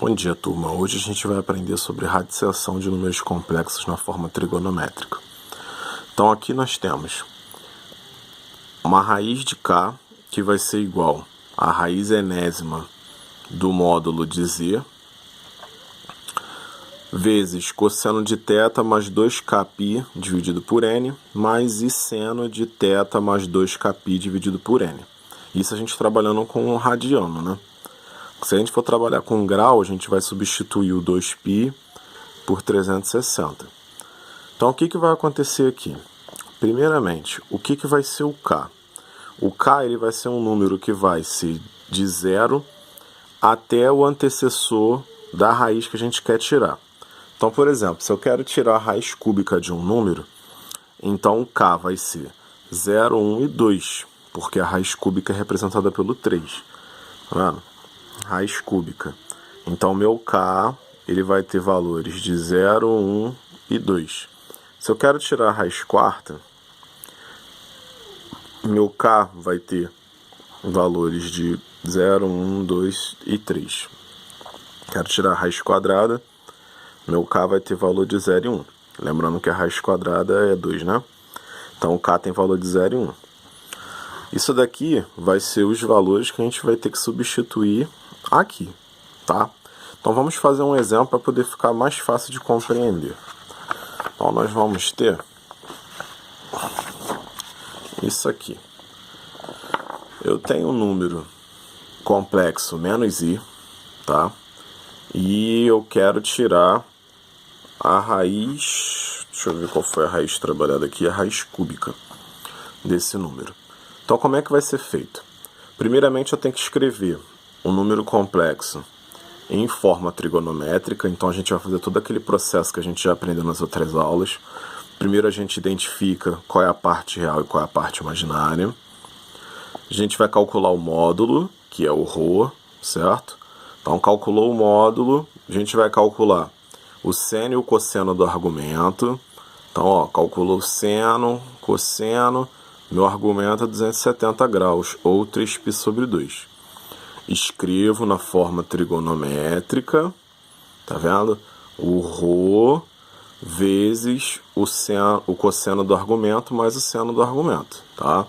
Bom dia, turma. Hoje a gente vai aprender sobre radiciação de números complexos na forma trigonométrica. Então aqui nós temos uma raiz de k que vai ser igual à raiz enésima do módulo de z vezes cosseno de θ mais 2kπ dividido por n mais i seno de θ mais 2kπ dividido por n. Isso a gente trabalhando com o radiano, né? Se a gente for trabalhar com grau, a gente vai substituir o 2π por 360. Então, o que vai acontecer aqui? Primeiramente, o que vai ser o k? O k ele vai ser um número que vai ser de 0 até o antecessor da raiz que a gente quer tirar. Então, por exemplo, se eu quero tirar a raiz cúbica de um número, então o k vai ser 0, 1 e 2, porque a raiz cúbica é representada pelo 3. Tá vendo? Raiz cúbica. Então, meu k ele vai ter valores de 0, 1 e 2. Se eu quero tirar a raiz quarta, meu k vai ter valores de 0, 1, 2 e 3. Quero tirar a raiz quadrada, meu k vai ter valor de 0 e 1. Lembrando que a raiz quadrada é 2, né? Então, o k tem valor de 0 e 1. Isso daqui vai ser os valores que a gente vai ter que substituir aqui, tá? Então vamos fazer um exemplo para poder ficar mais fácil de compreender. Então nós vamos ter isso aqui. Eu tenho um número complexo menos i, tá? E eu quero tirar a raiz, deixa eu ver qual foi a raiz trabalhada aqui, a raiz cúbica desse número. Então como é que vai ser feito? Primeiramente eu tenho que escrever um número complexo em forma trigonométrica, então a gente vai fazer todo aquele processo que a gente já aprendeu nas outras aulas. Primeiro a gente identifica qual é a parte real e qual é a parte imaginária. A gente vai calcular o módulo, que é o ρ, certo? Então calculou o módulo, a gente vai calcular o seno e o cosseno do argumento. Então, ó, calculou o seno, cosseno, meu argumento é 270 graus, ou 3π sobre 2. Escrevo na forma trigonométrica, tá vendo? O ρ vezes o cosseno do argumento mais o seno do argumento, tá?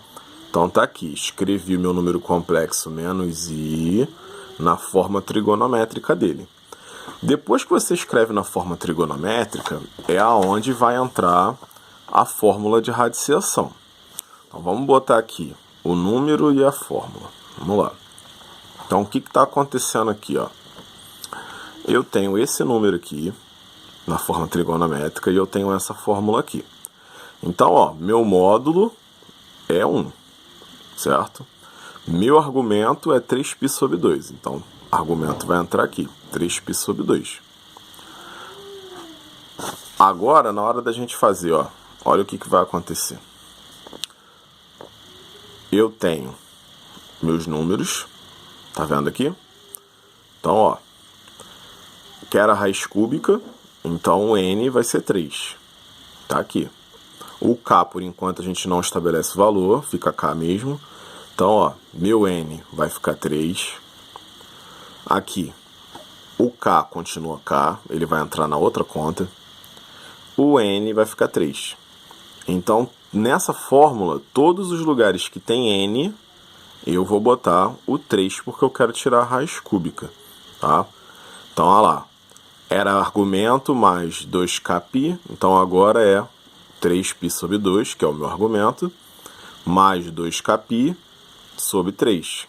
Então tá aqui, escrevi meu número complexo menos i na forma trigonométrica dele. Depois que você escreve na forma trigonométrica, é aonde vai entrar a fórmula de radiciação. Então vamos botar aqui o número e a fórmula. Vamos lá. Então, o que está acontecendo aqui, ó? Eu tenho esse número aqui, na forma trigonométrica, e eu tenho essa fórmula aqui. Então, ó, meu módulo é 1, certo? Meu argumento é 3π sobre 2. Então, o argumento vai entrar aqui, 3π sobre 2. Agora, na hora da gente fazer, ó, olha o que vai acontecer. Eu tenho meus números. Tá vendo aqui? Então, ó, quero a raiz cúbica, então o n vai ser 3. Tá aqui. O k, por enquanto, a gente não estabelece valor, fica k mesmo. Então, ó, meu n vai ficar 3. Aqui, o k continua k, ele vai entrar na outra conta. O n vai ficar 3. Então, nessa fórmula, todos os lugares que tem n, eu vou botar o 3 porque eu quero tirar a raiz cúbica, tá? Então, olha lá. Era argumento mais 2kπ, então agora é 3π sobre 2, que é o meu argumento, mais 2kπ sobre 3.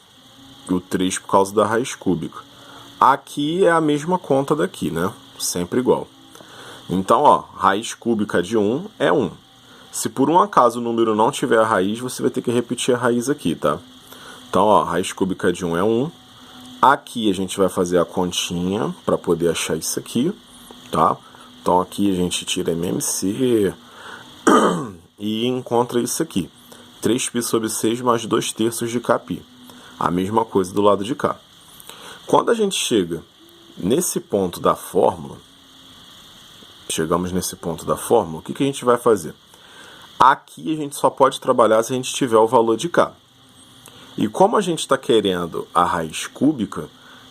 O 3 por causa da raiz cúbica. Aqui é a mesma conta daqui, né? Sempre igual. Então, ó, raiz cúbica de 1 é 1. Se por um acaso o número não tiver a raiz, você vai ter que repetir a raiz aqui, tá? Então, ó, raiz cúbica de 1 é 1. Aqui a gente vai fazer a continha para poder achar isso aqui, tá? Então, aqui a gente tira MMC e encontra isso aqui. 3π sobre 6 mais 2/3 de kπ. A mesma coisa do lado de cá. Quando a gente chega nesse ponto da fórmula, chegamos nesse ponto da fórmula, o que a gente vai fazer? Aqui a gente só pode trabalhar se a gente tiver o valor de k. E como a gente está querendo a raiz cúbica,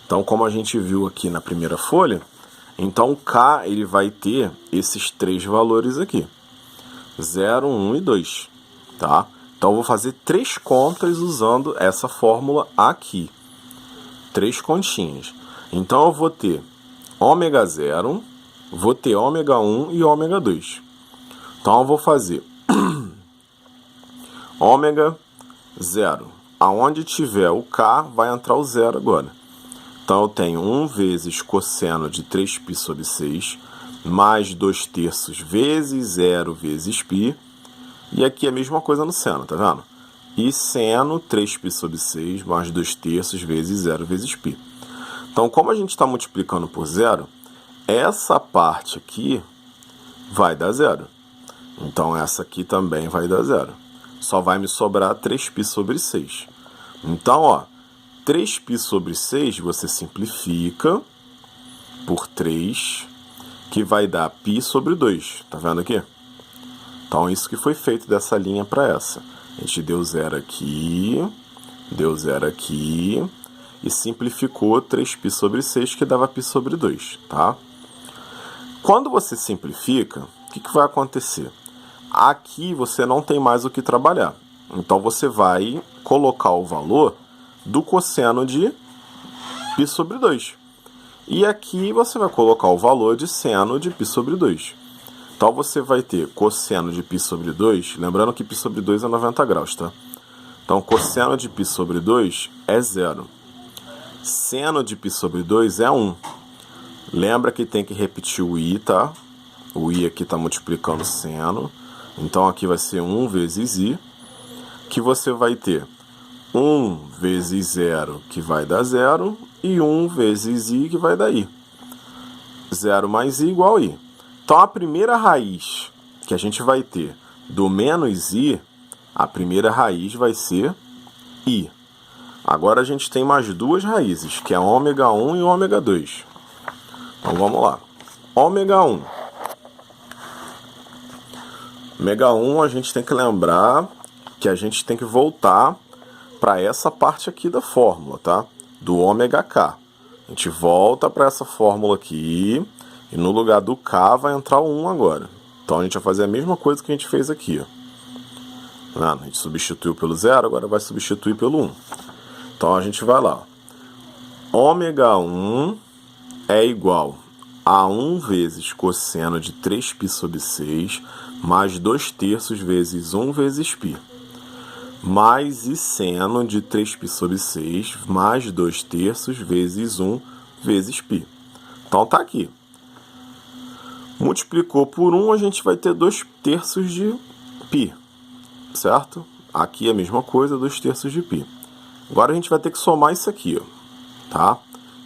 Então, como a gente viu aqui na primeira folha, então o K ele vai ter esses três valores aqui. 0, 1 e 2, tá? Então, eu vou fazer 3 contas usando essa fórmula aqui. 3 continhas. Então, eu vou ter ômega 0, vou ter ômega 1 e ômega 2. Então, eu vou fazer ômega 0. Aonde tiver o K, vai entrar o 0 agora. Então, eu tenho 1 vezes cosseno de 3π sobre 6, mais 2/3 vezes 0 vezes π. E aqui é a mesma coisa no seno, tá vendo? E seno 3π sobre 6 mais 2/3 vezes 0 vezes π. Então, como a gente está multiplicando por 0, essa parte aqui vai dar 0. Então, essa aqui também vai dar 0. Só vai me sobrar 3π sobre 6. Então, ó, 3π sobre 6 você simplifica por 3, que vai dar π sobre 2. Tá vendo aqui? Então, isso que foi feito dessa linha para essa. A gente deu 0 aqui, deu 0 aqui, e simplificou 3π sobre 6, que dava π sobre 2, tá? Quando você simplifica, o que vai acontecer? Aqui você não tem mais o que trabalhar. Então, você vai colocar o valor do cosseno de π sobre 2. E aqui você vai colocar o valor de seno de π sobre 2. Então, você vai ter cosseno de π sobre 2, lembrando que π sobre 2 é 90 graus, tá? Então, cosseno de π sobre 2 é 0. Seno de π sobre 2 é 1. Lembra que tem que repetir o i, tá? O i aqui está multiplicando seno. Então, aqui vai ser 1 vezes i, que você vai ter 1 vezes 0, que vai dar 0, e 1 vezes i, que vai dar i. 0 mais i igual a i. Então, a primeira raiz que a gente vai ter do menos i, a primeira raiz vai ser i. Agora, a gente tem mais duas raízes, que é ômega 1 e ômega 2. Então, vamos lá. Ômega 1. Ômega 1, a gente tem que lembrar que a gente tem que voltar para essa parte aqui da fórmula, tá? Do ômega K. A gente volta para essa fórmula aqui, e no lugar do K vai entrar o 1 agora. Então, a gente vai fazer a mesma coisa que a gente fez aqui, ó. A gente substituiu pelo 0, agora vai substituir pelo 1. Então, a gente vai lá. Ômega 1 é igual a 1 vezes cosseno de 3π sobre 6, mais 2/3 vezes 1 vezes π. Mais e seno de 3π sobre 6, mais 2/3 vezes 1 vezes π. Então, tá aqui. Multiplicou por 1, a gente vai ter 2/3 de π, certo? Aqui é a mesma coisa, 2/3 de π. Agora, a gente vai ter que somar isso aqui, ó, tá?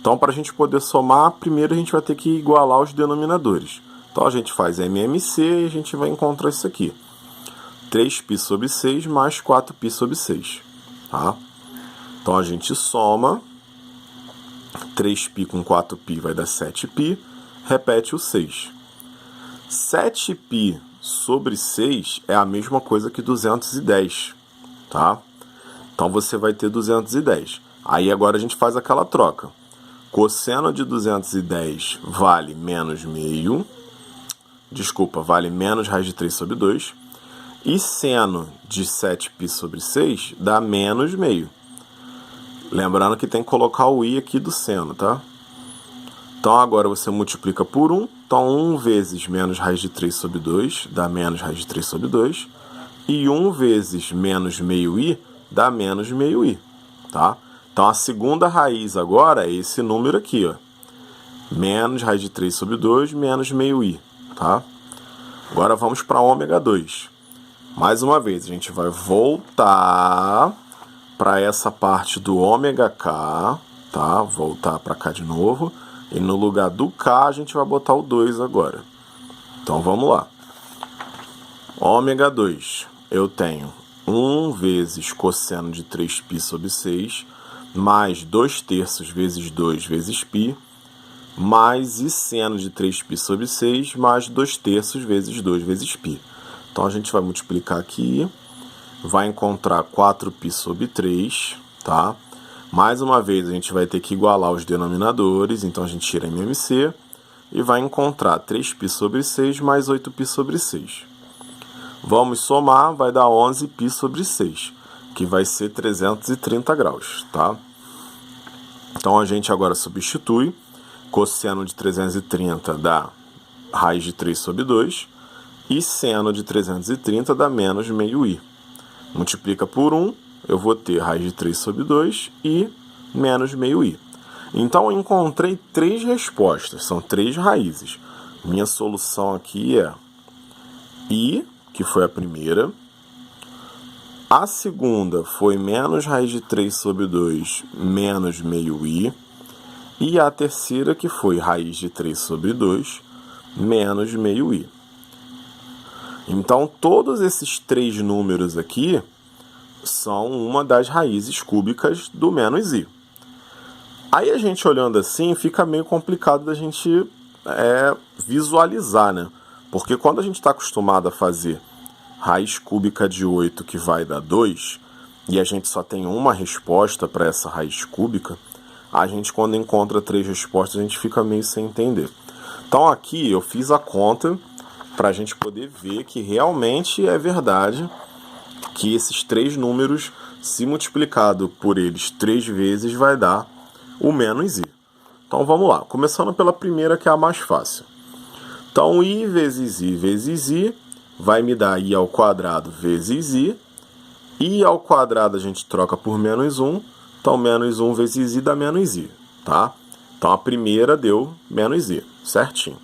Então, para a gente poder somar, primeiro a gente vai ter que igualar os denominadores. Então, a gente faz MMC e a gente vai encontrar isso aqui. 3π sobre 6 mais 4π sobre 6, tá? Então, a gente soma. 3π com 4π vai dar 7π. Repete o 6. 7π sobre 6 é a mesma coisa que 210, tá? Então, você vai ter 210. Aí, agora a gente faz aquela troca. Cosseno de 210 vale menos meio. Desculpa, vale menos raiz de 3 sobre 2. E seno de 7π sobre 6 dá menos meio. Lembrando que tem que colocar o i aqui do seno, tá? Então, agora você multiplica por 1. Então, 1 vezes menos raiz de 3 sobre 2 dá menos raiz de 3 sobre 2. E 1 vezes menos meio i dá menos meio i, tá? Então, a segunda raiz agora é esse número aqui, ó. Menos raiz de 3 sobre 2 menos meio i, tá? Agora, vamos para ômega 2. Mais uma vez, a gente vai voltar para essa parte do ômega K, tá? Voltar para cá de novo. E no lugar do K, a gente vai botar o 2 agora. Então, vamos lá. Ômega 2, eu tenho 1 vezes cosseno de 3π sobre 6, mais 2/3 vezes 2 vezes π, mais e seno de 3π sobre 6, mais 2/3 vezes 2 vezes π. Então, a gente vai multiplicar aqui, vai encontrar 4π sobre 3, tá? Mais uma vez, a gente vai ter que igualar os denominadores, então a gente tira MMC e vai encontrar 3π sobre 6 mais 8π sobre 6. Vamos somar, vai dar 11π sobre 6, que vai ser 330 graus, tá? Então a gente agora substitui, cosseno de 330 dá raiz de 3 sobre 2, e seno de 330 dá menos meio i. Multiplica por 1, eu vou ter raiz de 3 sobre 2 e menos meio i. Então eu encontrei 3 respostas, são 3 raízes. Minha solução aqui é i, que foi a primeira. A segunda foi menos raiz de 3 sobre 2 menos meio i. E a terceira que foi raiz de 3 sobre 2 menos meio i. Então todos esses 3 números aqui são uma das raízes cúbicas do menos i. Aí a gente olhando assim fica meio complicado da gente visualizar, né? Porque quando a gente está acostumado a fazer raiz cúbica de 8 que vai dar 2, e a gente só tem uma resposta para essa raiz cúbica, a gente quando encontra 3 respostas a gente fica meio sem entender. Então aqui eu fiz a conta para a gente poder ver que realmente é verdade que esses 3 números, se multiplicado por eles 3 vezes, vai dar o menos i. Então vamos lá, começando pela primeira, que é a mais fácil. Então i vezes i vai me dar i ao quadrado vezes i. I ao quadrado a gente troca por menos 1, então menos 1 vezes i dá menos i, tá? Então a primeira deu menos i, certinho.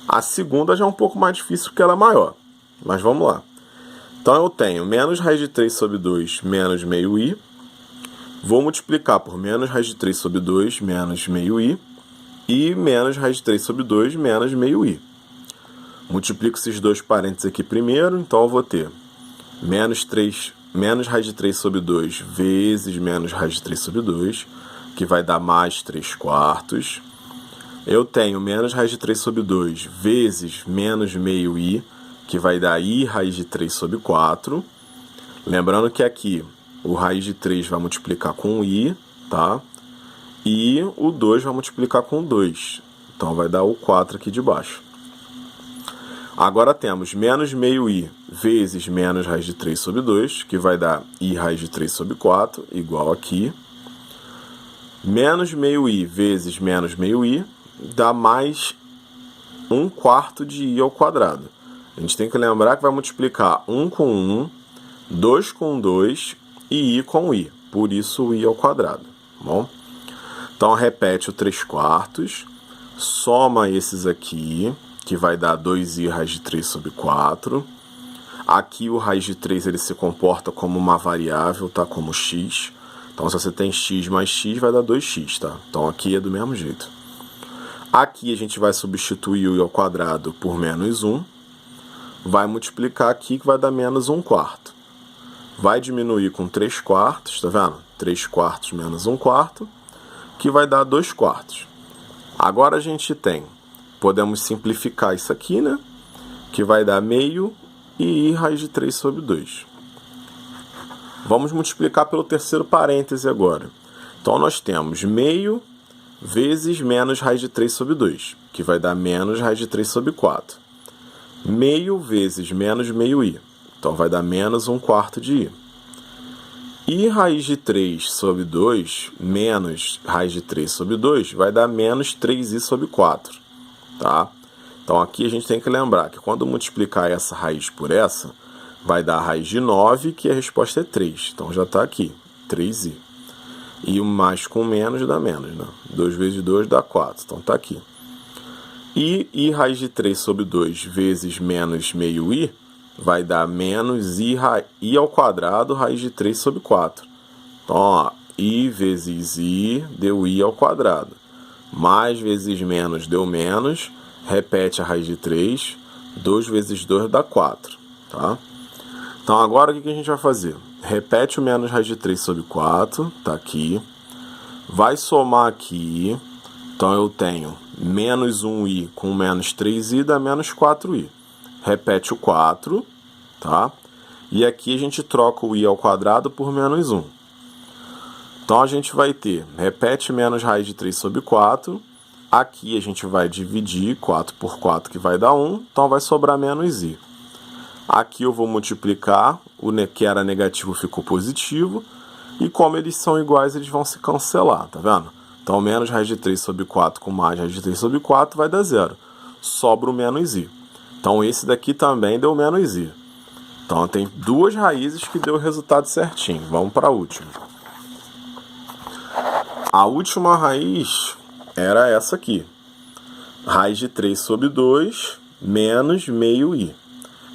A segunda já é um pouco mais difícil porque ela é maior, mas vamos lá. Então eu tenho menos raiz de 3 sobre 2 menos meio i. Vou multiplicar por menos raiz de 3 sobre 2 menos meio i. E menos raiz de 3 sobre 2 menos meio i. Multiplico esses dois parênteses aqui primeiro, então eu vou ter menos raiz de 3 sobre 2 vezes menos raiz de 3 sobre 2, que vai dar mais 3 quartos. Eu tenho menos raiz de 3 sobre 2 vezes menos meio i, que vai dar i raiz de 3 sobre 4. Lembrando que aqui o raiz de 3 vai multiplicar com i, tá? E o 2 vai multiplicar com 2. Então vai dar o 4 aqui de baixo. Agora temos menos meio i vezes menos raiz de 3 sobre 2, que vai dar i raiz de 3 sobre 4, igual aqui. Menos meio i vezes menos meio i dá mais 1/4 de i ao quadrado. A gente tem que lembrar que vai multiplicar 1 com 1, 2 com 2 e i com i. Por isso o i ao quadrado. Bom? Então repete o 3 quartos, soma esses aqui, que vai dar 2i raiz de 3 sobre 4. Aqui o raiz de 3 ele se comporta como uma variável, tá? Como x. Então se você tem x mais x vai dar 2x, tá? Então aqui é do mesmo jeito. Aqui a gente vai substituir o i ao quadrado por menos 1. Vai multiplicar aqui que vai dar menos 1/4. Vai diminuir com 3 quartos, tá vendo? 3 quartos menos 1/4, que vai dar 2 quartos. Agora a gente tem, podemos simplificar isso aqui, né? Que vai dar meio e i raiz de 3 sobre 2. Vamos multiplicar pelo terceiro parêntese agora. Então nós temos meio vezes menos raiz de 3 sobre 2, que vai dar menos raiz de 3 sobre 4. Meio vezes menos meio i, então vai dar menos 1/4 de i. I raiz de 3 sobre 2 menos raiz de 3 sobre 2 vai dar menos 3i sobre 4. Tá? Então aqui a gente tem que lembrar que quando multiplicar essa raiz por essa, vai dar a raiz de 9, que a resposta é 3. Então já está aqui, 3i. E o mais com menos dá menos, né? 2 vezes 2 dá 4, então está aqui. E i raiz de 3 sobre 2 vezes menos meio i vai dar menos i ao quadrado raiz de 3 sobre 4. Então, ó, i vezes i deu i ao quadrado. Mais vezes menos deu menos. Repete a raiz de 3. 2 vezes 2 dá 4. Tá? Então, agora o que a gente vai fazer? Repete o menos raiz de 3 sobre 4. Tá aqui. Vai somar aqui. Então, eu tenho menos 1i com menos 3i dá menos 4i. Repete o 4, tá? E aqui a gente troca o i ao quadrado por menos 1. Então a gente vai ter, repete menos raiz de 3 sobre 4. Aqui a gente vai dividir 4 por 4, que vai dar 1. Então vai sobrar menos i. Aqui eu vou multiplicar, o que era negativo ficou positivo. E como eles são iguais, eles vão se cancelar, tá vendo? Então menos raiz de 3 sobre 4 com mais raiz de 3 sobre 4 vai dar 0. Sobra o menos i. Então esse daqui também deu menos i. Então tem duas raízes que deu o resultado certinho. Vamos para a última. A última raiz era essa aqui. Raiz de 3 sobre 2 menos meio i.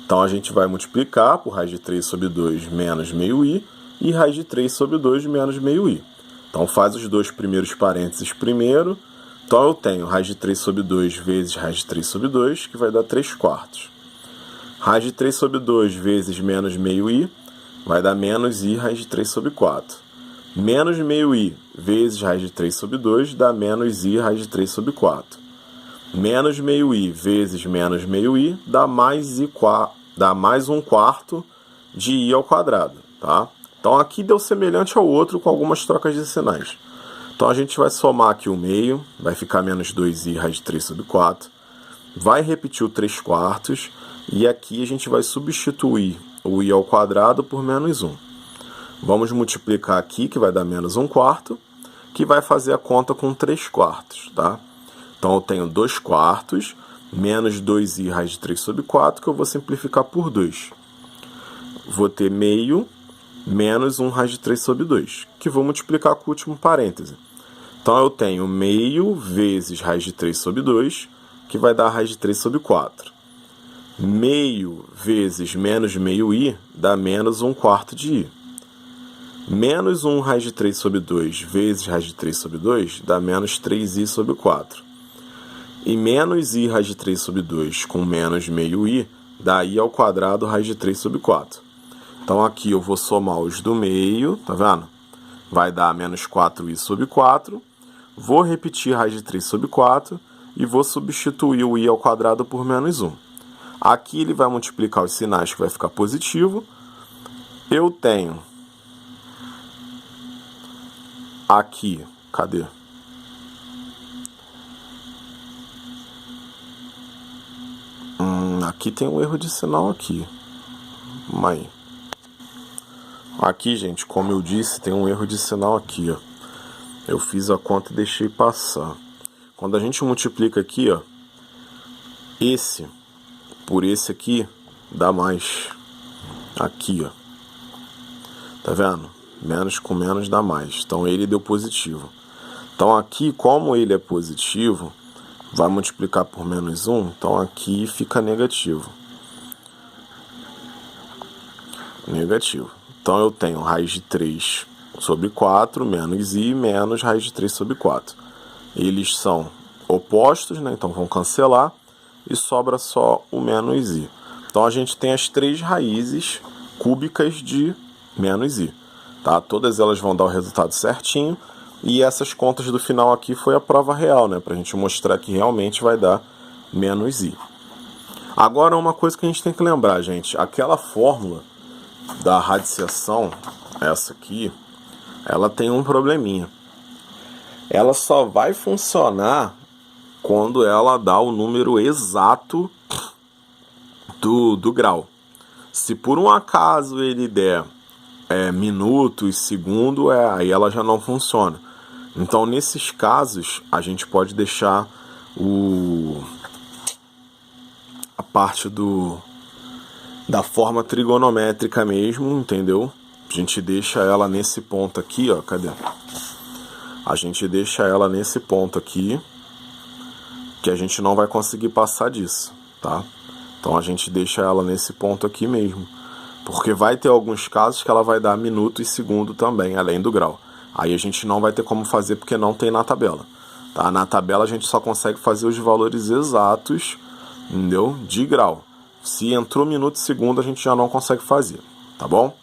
Então a gente vai multiplicar por raiz de 3 sobre 2 menos meio i e raiz de 3 sobre 2 menos meio i. Então faz os dois primeiros parênteses primeiro. Então eu tenho raiz de 3 sobre 2 vezes raiz de 3 sobre 2, que vai dar 3 quartos. Raiz de 3 sobre 2 vezes menos meio i vai dar menos i raiz de 3 sobre 4. Menos meio i vezes raiz de 3 sobre 2 dá menos i raiz de 3 sobre 4. Menos meio i vezes menos meio i dá mais 1 quarto de i ao quadrado, tá? Então aqui deu semelhante ao outro com algumas trocas de sinais. Então a gente vai somar aqui o meio, vai ficar menos 2i raiz de 3 sobre 4. Vai repetir o 3 quartos e aqui a gente vai substituir o i ao quadrado por menos 1. Vamos multiplicar aqui, que vai dar menos 1 quarto, que vai fazer a conta com 3 quartos, tá? Então eu tenho 2 quartos, menos 2i raiz de 3 sobre 4, que eu vou simplificar por 2. Vou ter meio menos 1 raiz de 3 sobre 2, que vou multiplicar com o último parêntese. Então eu tenho meio vezes raiz de 3 sobre 2, que vai dar raiz de 3 sobre 4. Meio vezes menos meio i dá menos 1 quarto de i. Menos 1 raiz de 3 sobre 2 vezes raiz de 3 sobre 2 dá menos 3i sobre 4. E menos i raiz de 3 sobre 2 com menos meio i dá i ao quadrado raiz de 3 sobre 4. Então aqui eu vou somar os do meio, tá vendo? Vai dar menos 4i sobre 4. Vou repetir raiz de 3 sobre 4 e vou substituir o i ao quadrado por menos 1. Aqui ele vai multiplicar os sinais, que vai ficar positivo. Eu tenho aqui, cadê? Aqui tem um erro de sinal aqui. Mãe. Aqui, gente, como eu disse, tem um erro de sinal aqui, ó. Eu fiz a conta e deixei passar. Quando a gente multiplica aqui, ó, esse por esse aqui dá mais. Aqui, ó. Tá vendo? Menos com menos dá mais. Então ele deu positivo. Então aqui, como ele é positivo, vai multiplicar por menos 1. Então aqui fica negativo. Negativo. Então eu tenho raiz de 3 sobre 4 menos i menos raiz de 3 sobre 4. Eles são opostos, né? Então vão cancelar e sobra só o menos i. Então a gente tem as três raízes cúbicas de menos i. Tá? Todas elas vão dar o resultado certinho. E essas contas do final aqui foi a prova real, né? Para a gente mostrar que realmente vai dar menos i. Agora uma coisa que a gente tem que lembrar, gente. Aquela fórmula da radiciação, essa aqui, ela tem um probleminha. Ela só vai funcionar quando ela dá o número exato do grau. Se por um acaso ele der minuto e segundo, aí ela já não funciona. Então, nesses casos, a gente pode deixar a parte da forma trigonométrica mesmo, entendeu? A gente deixa ela nesse ponto aqui, ó, cadê? A gente deixa ela nesse ponto aqui, que a gente não vai conseguir passar disso, tá? Então a gente deixa ela nesse ponto aqui mesmo, porque vai ter alguns casos que ela vai dar minuto e segundo também, além do grau. Aí a gente não vai ter como fazer porque não tem na tabela, tá? Na tabela a gente só consegue fazer os valores exatos, entendeu? De grau. Se entrou minuto e segundo, a gente já não consegue fazer, tá bom?